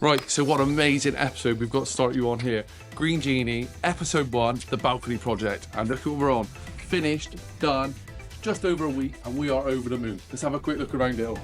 Right, so what an amazing episode we've got to start you on here. Green Genie, episode 1, the balcony project. And look what we're on. Finished, done, just over a week, and we are over the moon. Let's have a quick look around it all.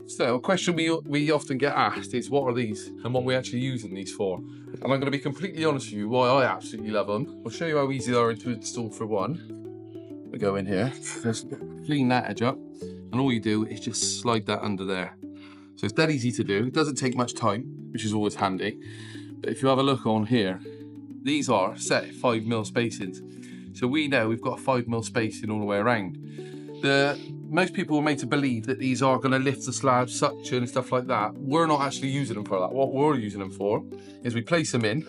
So a question we often get asked is, what are these and what we're actually using these for? And I'm going to be completely honest with you why I absolutely love them. I'll show you how easy they are to install for one. We go in here, just clean that edge up, and all you do is just slide that under there. So it's dead easy to do. It doesn't take much time, which is always handy. But if you have a look on here, these are set 5mm spacings. So we know we've got 5mm spacing all the way around. Most people are made to believe that these are going to lift the slab, suction and stuff like that. We're not actually using them for that. What we're using them for is we place them in,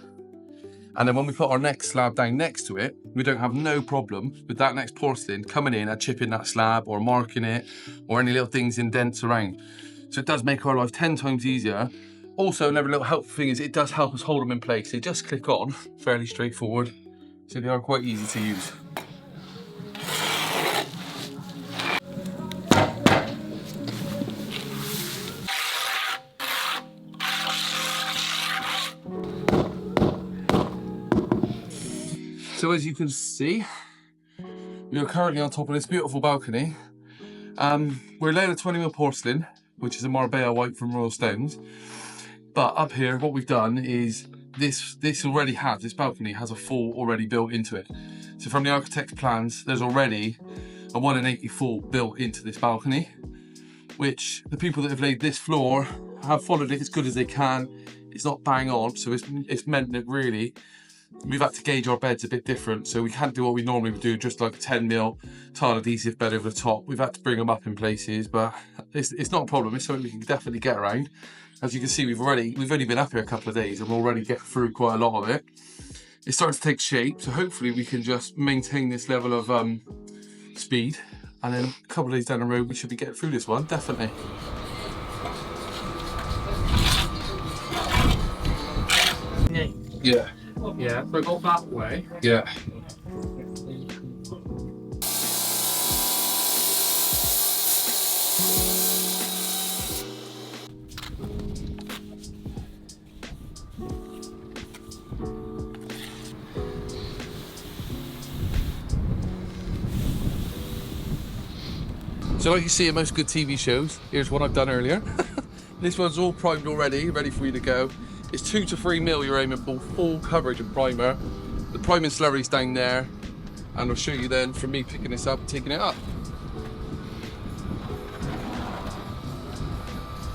and then when we put our next slab down next to it, we don't have no problem with that next porcelain coming in and chipping that slab or marking it or any little things indents around. So it does make our life 10 times easier. Also, another little helpful thing is it does help us hold them in place. They just click on, fairly straightforward. So they are quite easy to use. So as you can see, we are currently on top of this beautiful balcony. We're laying a 20mm porcelain, which is a Marbella white from Royal Stones. But up here, what we've done is this balcony has a fall already built into it. So from the architect's plans, there's already a 1 in 80 fall built into this balcony, which the people that have laid this floor have followed it as good as they can. It's not bang on, so it's meant that really we've had to gauge our beds a bit different, so we can't do what we normally would do, just like a 10mm tile adhesive bed over the top. We've had to bring them up in places, but it's not a problem. It's something we can definitely get around. As you can see, we've only been up here a couple of days and we're already getting through quite a lot of it. It's starting to take shape, so hopefully we can just maintain this level of speed, and then a couple of days down the road we should be getting through this one, definitely. Yeah. Yeah, so go that way. Yeah. So like you see in most good TV shows, here's what I've done earlier. This one's all primed already, ready for you to go. It's 2 to 3mm you're aiming for, full coverage and primer. The priming slurry's down there, and I'll show you then from me picking this up and taking it up.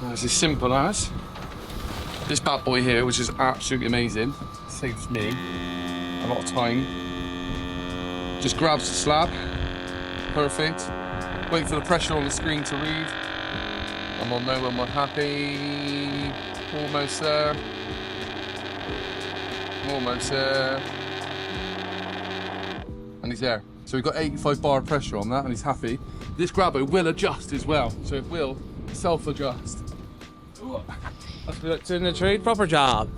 And it's as simple as this bad boy here, which is absolutely amazing. Saves me a lot of time. Just grabs the slab, perfect. Wait for the pressure on the screen to read. And we'll know when we're happy. Almost there. Almost there. And he's there. So we've got 85 bar pressure on that and he's happy. This grabber will adjust as well. So it will self-adjust. That's like doing the trade proper job.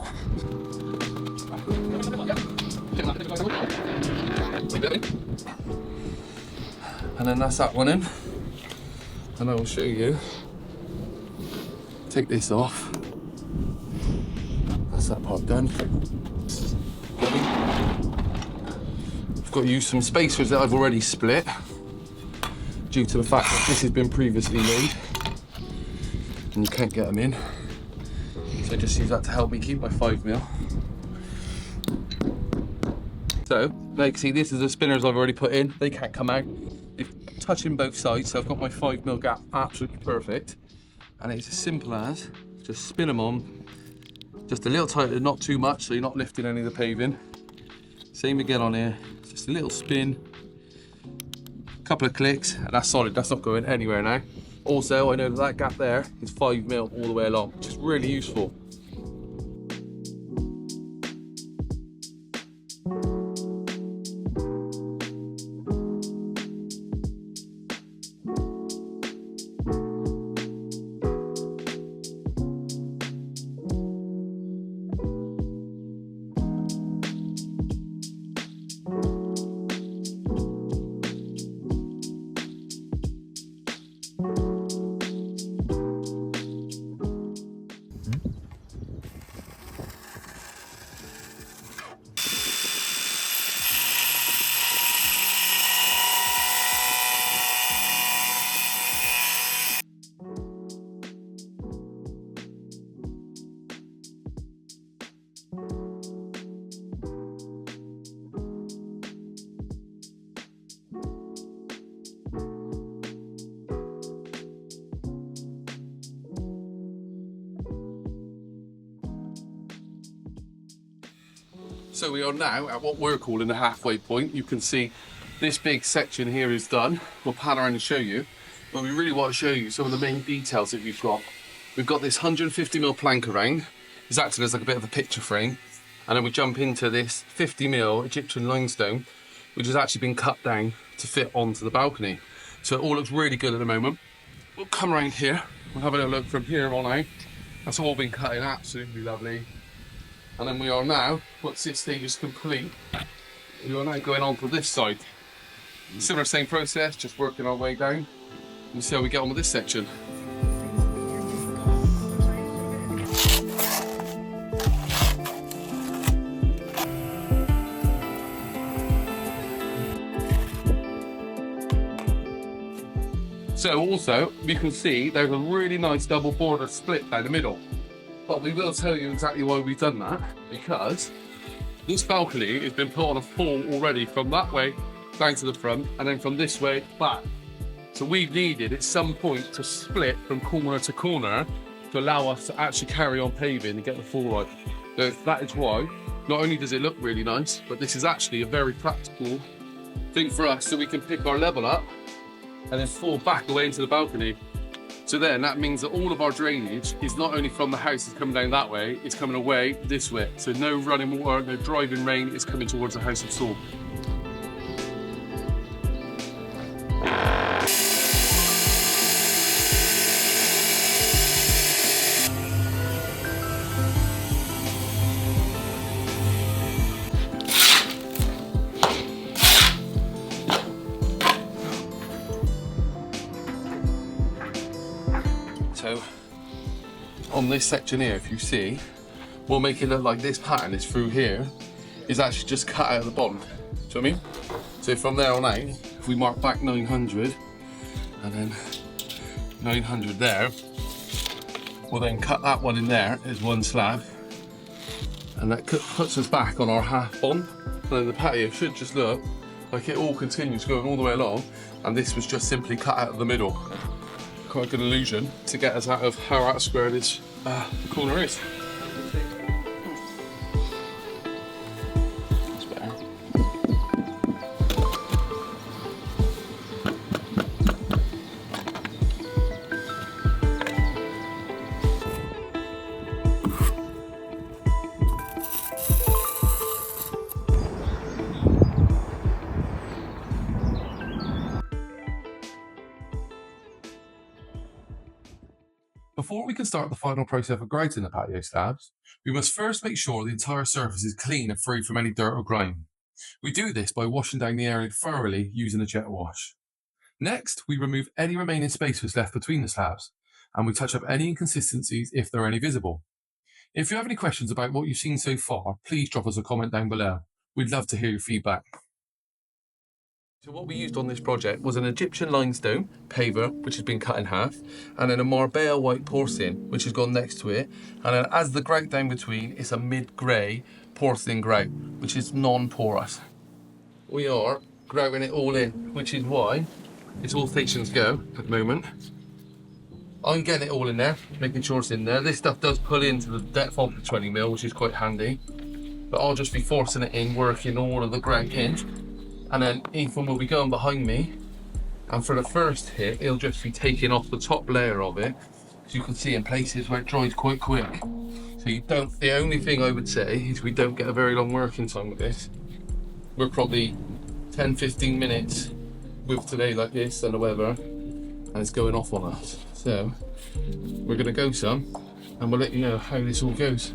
And then that's that one in. And I will show you. Take this off. That's that part done. I've got to use some spacers that I've already split due to the fact that this has been previously made and you can't get them in. So I just use that to help me keep my 5mm. So, now you can see this is the spinners I've already put in. They can't come out. They're touching both sides, so I've got my 5mm gap absolutely perfect. And it's as simple as just spin them on, just a little tighter, not too much, so you're not lifting any of the paving. Same again on here, just a little spin, a couple of clicks, and that's solid. That's not going anywhere now. Also, I know that gap there is 5 mil all the way along, which is really useful. So we are now at what we're calling the halfway point. You can see this big section here is done. We'll pan around and show you. But we really want to show you some of the main details that we've got. We've got this 150mm plank around. It's acting as like a bit of a picture frame. And then we jump into this 50mm Egyptian limestone, which has actually been cut down to fit onto the balcony. So it all looks really good at the moment. We'll come around here. We'll have a little look from here on out. That's all been cut in, absolutely lovely. And then we are now, once this stage is complete, we are now going on to this side. Similar same process, just working our way down. We'll see how we get on with this section. So also, you can see there's a really nice double border split down the middle. But we will tell you exactly why we've done that, because this balcony has been put on a fall already from that way down to the front, and then from this way back. So we've needed at some point to split from corner to corner to allow us to actually carry on paving and get the fall right. So that is why, not only does it look really nice, but this is actually a very practical thing for us, so we can pick our level up and then fall back away into the balcony. So then that means that all of our drainage is not only from the house that's coming down that way, it's coming away this way. So no running water, no driving rain is coming towards the house at all. So on this section here, if you see, we'll make it look like this pattern is through here is actually just cut out of the bottom. Do you know what I mean? So from there on out, if we mark back 900 and then 900 there, we'll then cut that one in there as one slab, and that puts us back on our half bond. And then the patio should just look like it all continues going all the way along, and this was just simply cut out of the middle. Quite a good illusion to get us out of how out square this corner is. That's better. Before we can start the final process of grouting the patio slabs, we must first make sure the entire surface is clean and free from any dirt or grime. We do this by washing down the area thoroughly using a jet wash. Next, we remove any remaining spaces left between the slabs, and we touch up any inconsistencies if there are any visible. If you have any questions about what you've seen so far, please drop us a comment down below. We'd love to hear your feedback. So what we used on this project was an Egyptian limestone paver, which has been cut in half, and then a Marbella white porcelain, which has gone next to it. And then as the grout down between, it's a mid-grey porcelain grout, which is non-porous. We are grouting it all in, which is why it's all stations go at the moment. I'm getting it all in there, making sure it's in there. This stuff does pull into the depth of the 20mm, which is quite handy. But I'll just be forcing it in, working all of the grout in. And then Ethan will be going behind me And for the first hit, it'll just be taking off the top layer of it. As you can see in places where it dries quite quick. So you don't, the only thing I would say is we don't get a very long working time with this. We're probably 10-15 minutes with today like this and the weather, and it's going off on us. So we're gonna go some and we'll let you know how this all goes.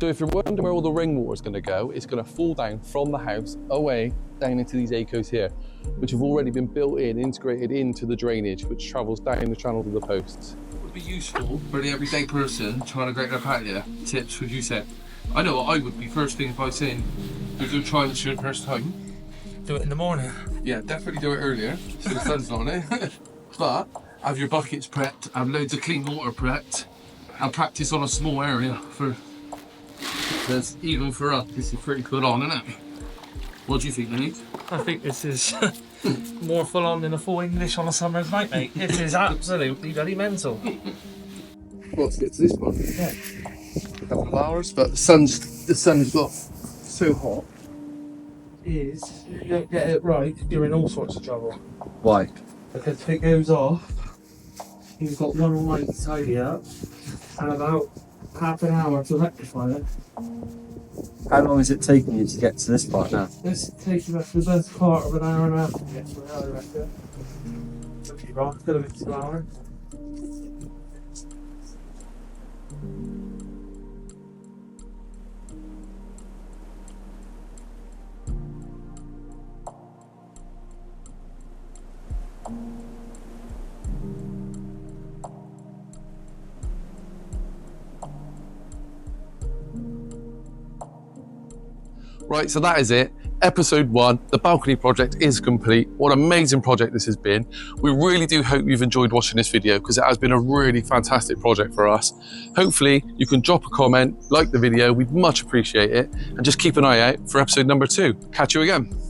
So if you're wondering where all the rainwater is going to go, it's going to fall down from the house away down into these acos here, which have already been built in, integrated into the drainage, which travels down the channel to the posts. Would be useful for the everyday person trying to grate their patio. Tips, would you say? I know what I would be first thing if I was saying, if you're trying this for the first time. Do it in the morning. Yeah, definitely do it earlier, so the sun's not on it. But have your buckets prepped, have loads of clean water prepped, and practice on a small area for. Because even for us, this is pretty full on, isn't it? What do you think, Nate? I think this is more full on than a full English on a summer's night, mate. This is absolutely bloody mental. Well, let's get to this one. Yeah. A couple of hours, but the sun's got so hot. Is if you don't get it right, you're in all sorts of trouble. Why? Because if it goes off, you've got one light to tidy up and about half an hour to rectify it. How long is it taking you to get to this part now? This takes us the best part of an hour and a half to get to it, I reckon. Could be wrong, could have been 2 hours. Right, so that is it. Episode 1, the balcony project is complete. What an amazing project this has been. We really do hope you've enjoyed watching this video because it has been a really fantastic project for us. Hopefully you can drop a comment, like the video, we'd much appreciate it, and just keep an eye out for episode number 2. Catch you again.